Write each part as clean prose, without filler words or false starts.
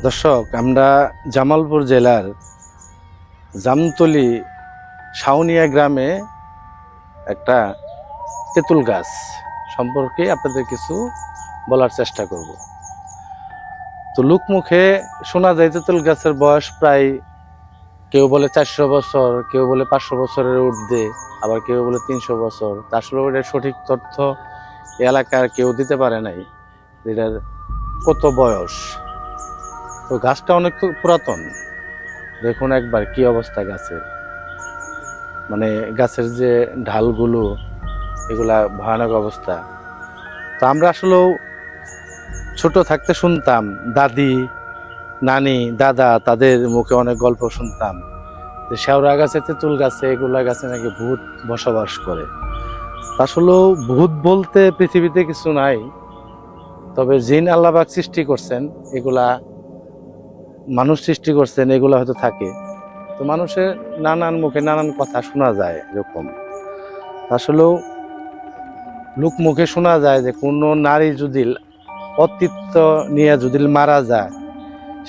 দর্শক, আমরা জামালপুর জেলার জামতলী শাওনিয়া গ্রামে একটা তেঁতুল গাছ সম্পর্কে আপনাদের কিছু বলার চেষ্টা করব। তো লোকমুখে শোনা যায় তেঁতুল গাছের বয়স প্রায় কেউ বলে 400 বছর, কেউ বলে 500 বছরের ঊর্ধ্বে, আবার কেউ বলে 300 বছর। আসলে এটার সঠিক তথ্য এই এলাকার কেউ দিতে পারে নাই এটার কত বয়স। তো গাছটা অনেক পুরাতন। দেখুন একবার কি অবস্থা গাছের, মানে গাছের যে ঢালগুলো এগুলা ভয়ানক অবস্থা। তো আমরা আসলেও ছোট থাকতে শুনতাম দাদি, নানি, দাদা তাদের মুখে অনেক গল্প শুনতাম যে শেওড়া গাছে, তেঁতুল গাছে, এগুলা গাছে নাকি ভূত বসবাস করে। আসলেও ভূত বলতে পৃথিবীতে কিছু নাই, তবে জিন আল্লাহ পাক সৃষ্টি করছেন, এগুলা মানুষ সৃষ্টি করছেন, এগুলা হয়তো থাকে। তো মানুষের নানান মুখে নানান কথা শোনা যায় এরকম। আসলেও লোক মুখে শোনা যায় যে কোনো নারী যদি অতিত্ব নিয়ে যদি মারা যায়,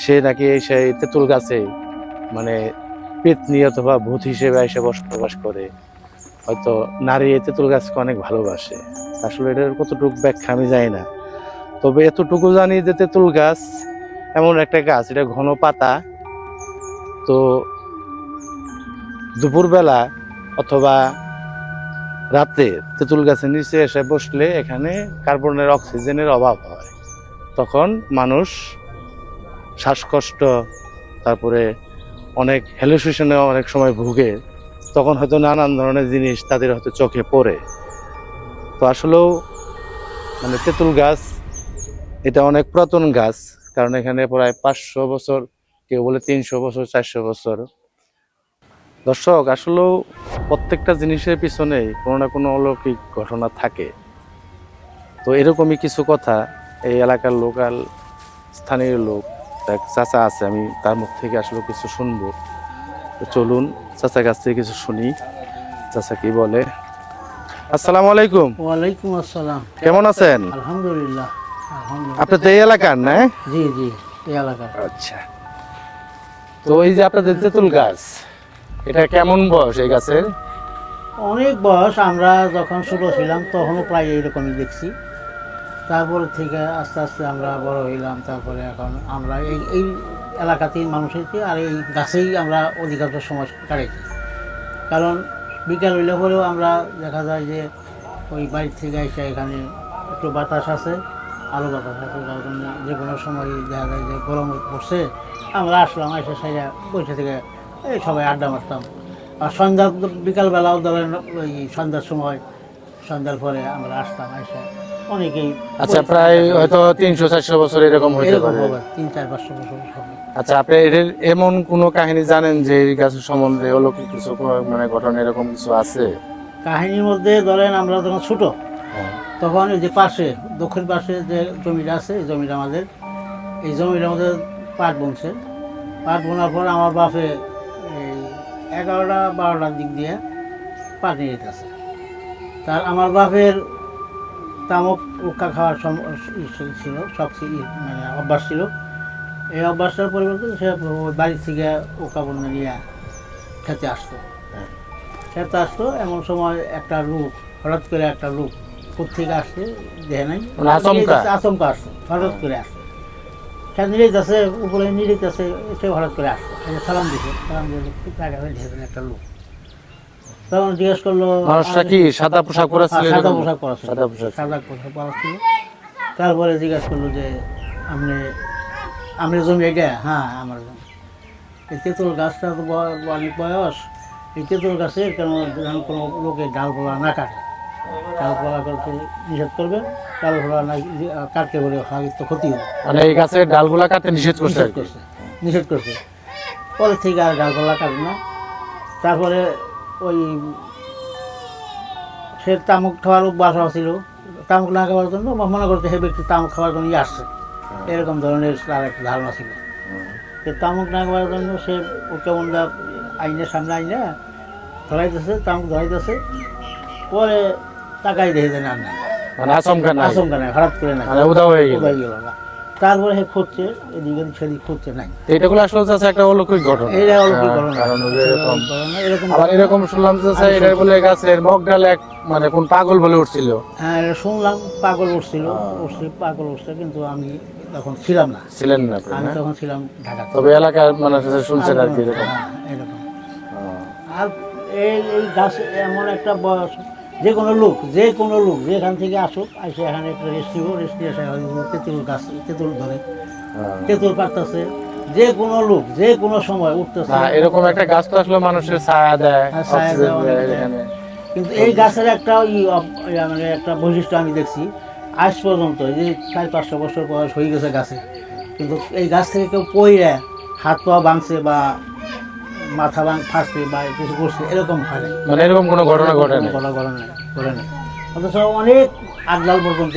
সে নাকি সেই তেঁতুল গাছে মানে পেতনি অথবা ভূত হিসেবে এসে বসবাস করে। হয়তো নারী এই তেঁতুল গাছকে অনেক ভালোবাসে। আসলে এটার কতটুকু ব্যাখ্যা আমি জানি না, তবে এতটুকু জানি যে তেঁতুল গাছ এমন একটা গাছ, এটা ঘন পাতা। তো দুপুরবেলা অথবা রাতে তেঁতুল গাছের নিচে এসে বসলে এখানে কার্বনের অক্সিজেনের অভাব হয়, তখন মানুষ শ্বাসকষ্ট, তারপরে অনেক হ্যালুসিনেশনে অনেক সময় ভুগে। তখন হয়তো নানান ধরনের জিনিস তাদের হয়তো চোখে পড়ে। তো আসলেও মানে তেঁতুল গাছ এটা অনেক পুরাতন গাছ, কারণ এখানে প্রায় 500 বছর, কেউ বলে 300 বছর, 400 বছর। দর্শক, আসলেও প্রত্যেকটা জিনিসের পিছনেই কোনো না কোনো অলৌকিক ঘটনা থাকে। তো এরকমই কিছু কথা এই এলাকার লোকাল স্থানীয় লোক, এক চাচা আছে, আমি তার মুখ থেকে আসলে কিছু শুনবো। তো চলুন চাচার কাছ থেকে কিছু শুনি, চাচা কি বলে। আসসালামু আলাইকুম। ওয়ালাইকুম আসসালাম। কেমন আছেন? আলহামদুলিল্লাহ। আপনি তো এই এলাকার না? জি জি, এই এলাকার। আচ্ছা, তো এই যে আপনাদের তেঁতুল গাছ, এটা কেমন বয়স এই গাছের? অনেক বয়স। আমরা যখন ছোট ছিলাম তখনও প্রায় এইরকমই দেখছি। তারপরে থেকে আস্তে আস্তে আমরা বড় হইলাম, তারপরে এখন আমরা এই এই এলাকাতেই মানুষের আর এই গাছেই আমরা অধিকাংশ সময় কাটাইছি। কারণ বিকাল হইলে পরেও আমরা দেখা যায় যে ওই বাড়ির থেকে এসে এখানে একটু বাতাস আছে, আলো বাতাস আছে, যার জন্য যে কোনো সময় দেখা যায় যে গরম পড়ছে, আমরা আসলাম, এসে সাইডে বসে থেকে এই সবাই আড্ডা মারতাম। আর সন্ধ্যা, বিকালবেলাও ধরেন ওই সন্ধ্যার সময়, সন্ধ্যার পরে আমরা আসতাম, এসে অনেকেই। আচ্ছা, প্রায় হয়তো 300-400 বছর এরকম হইতে পারে। 300-500 বছর হবে। আচ্ছা, আপনি এর এমন কোনো কাহিনী জানেন যে এই গাছের সম্বন্ধে অলৌকিক কিছু মানে ঘটনা এরকম কিছু আছে? কাহিনীর মধ্যে ধরেন আমরা যখন ছোট, তখন ওই যে পাশে, দক্ষিণ পাশে যে জমিটা আছে, এই জমিটা আমাদের, এই জমিটা আমাদের পাট বুনছে। পাট বোনার পর আমার বাপে এই 11টা-12টার দিক দিয়ে পাট নিয়ে যেতেছে। তার আমার বাপের তামক উক্কা খাওয়ার ছিল, সব মানে অভ্যাস ছিল। এই অভ্যাসটার পরিবর্তে সে বাড়ির থেকে উক্কা বন্যা নিয়ে খেতে আসতো। খেতে আসতো, এমন সময় একটা লোক, হঠাৎ করে একটা লোক কোথেকে আসছে দেখে নাই, আচমকা আসতো, হঠাৎ করে আসতো। সে নিরেই যাচ্ছে, উপরে নিরেই যাচ্ছে, সে হঠাৎ করে আসতো, সালাম দিছে, সালাম দিয়ে টাকা ঢেবেন একটা লোক। তখন জিজ্ঞেস করলো, মানুষটা কি সাদা পোশাক পরা ছিল? সাদা পোশাক পরা ছিল, সাদা পোশাক পরা ছিল। তারপরে জিজ্ঞেস করলো যে আপনি জমি এটা? হ্যাঁ, আমার জমি। এই তেঁতুল গাছটা তো অনেক বয়স, এই তেঁতুল গাছের যেন কোনো লোকের ডালপালা না কাটে, ডালপালা করতে নিষেধ করবে, ডালপালা না কাটতে বলে তো ক্ষতি হবে। মানে এই গাছের ডালগুলা কাটতে নিষেধ করছে। নিষেধ করছে। পরে থেকে আর ডালপালা কাটে না। তারপরে ওই সে তামুক খাওয়ার অভ্যাস ছিল, তামুক না খাওয়ার জন্য মনে করতে সে ব্যক্তি তামুক খাওয়ার জন্য আসছে, এরকম ধরনের তার একটা ধারণা ছিল। সে তামুক না খাওয়ার জন্য সে কেমন আইনের সামনে আইনে ধরাইতেছে, তামুক ধরাইতেছে। পরে টাকাই দেখে দেন আর নাই, মানে আচমকা নাই, হঠাৎ করে না, উদা হয়ে গেল। তারপরে সে খুঁজছে, এদিকে সেদিক খুঁজছে নাই। তো এটাগুলো আসলে চাচা একটা অলৌকিক ঘটনা। এটা অলৌকিক ঘটনা। কারণ ওই যে এরকম এরকম আবার এরকম শুনলাম যে স্যার এটা বলে গাছের মগ ডালে এক মানে কোন পাগল বলে উঠছিল। হ্যাঁ, এটা শুনলাম পাগল উঠছিল, পাগল উঠছে, কিন্তু আমি তখন ছিলাম না, ছিলেন না আপনি, আমি না? তখন ছিলাম ঢাকাতে। তবে এলাকার মানুষ শুনছেন আর কি এরকম। হ্যাঁ, এরকম। আর এই এই গাছ এমন একটা বয়স, যে কোনো লোক যেখান থেকে আসুক, এসে এখানে একটা রেস্ট নিব, রেস্ট নিয়ে এসে হয়তো তেঁতুল গাছ, তেঁতুল ধরে, তেঁতুল পারতেছে, যে কোনো লোক যে কোনো সময় উঠতেছে। না, এরকম একটা গাছ তো আসলে মানুষের ছায়া দেয়, হ্যাঁ, ছায়া অক্সিজেন দেয়, অনেক দেয় দেয়। এখানে। কিন্তু এই গাছের একটা মানে একটা বৈশিষ্ট্য আমি দেখছি আজ পর্যন্ত, এই যে 400-500 বছর বয়স হয়ে গেছে গাছে, কিন্তু এই গাছ থেকে কেউ পইরা হাত পা ভাঙছে বা মাথা ফাটছে বা কিছু করছে এরকম হয় নাই। মানে এরকম কোনো ঘটনা ঘটে না। ঘটে নাই। অথচ অনেক আটলাল পর্যন্ত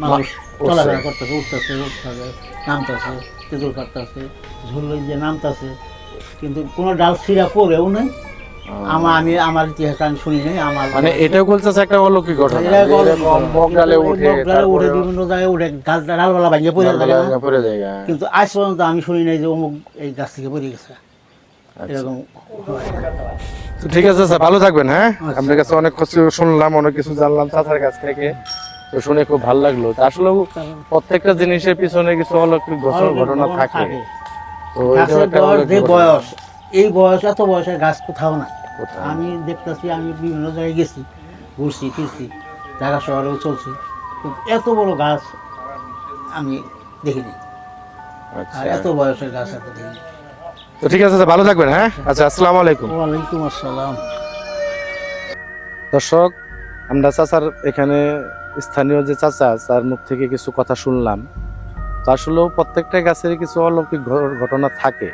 মানুষ চলাফেরা করতেছে, উঠতেছে নামতেছে, তেঁতুল কাটতেছে, ঝুললে যে নামতেছে, কিন্তু কোনো ডাল ছিঁড়া পড়েও নেই। আমার ইতিহাস আমি শুনি নাই। আমার মানে এটাও বলছে একটা অলৌকিক ঘটনা। এটা এরকম মগ ডালে উঠে উঠে বিভিন্ন জায়গায় উঠে ডালপালা ভাঙিয়ে পড়ে থাকে না? পড়ে যায়। কিন্তু আজ পর্যন্ত আমি শুনি নাই যে অমুক এই গাছ থেকে পড়ে গেছে, এরকম হয়। তো ঠিক আছে স্যার, ভালো থাকবেন। হ্যাঁ, আচ্ছা। আপনার কাছে অনেক কিছু শুনলাম, অনেক কিছু জানলাম চাচার কাছ থেকে, তো শুনে খুব ভালো লাগলো। তো আসলে প্রত্যেকটা জিনিসের পিছনে কিছু অলৌকিক ঘটনা থাকে। তো এটাও গাছের একটা বয়স, অলৌকিক যে ঘটনা। বয়স, এই বয়স, এত বয়সের গাছ কোথাও নাই। কোথাও আমি দেখতেছি, আমি বিভিন্ন জায়গায় গেছি, ঘুরছি ফিরছি, ঢাকা শহরেও চলছি, কিন্তু এত বড় গাছ আমি দেখিনি। আচ্ছা। আর এত বয়সের গাছ এত দেখিনি। তো ঠিক আছে স্যার, ভালো থাকবেন। হ্যাঁ, আচ্ছা, আসসালামু আলাইকুম। ওয়ালাইকুম আসসালাম। দর্শক, আমরা চাচার এখানে স্থানীয় যে চাচা, তার মুখ থেকে কিছু কথা শুনলাম। তো আসলেও প্রত্যেকটা গাছের কিছু অলৌকিক ঘটনা থাকে।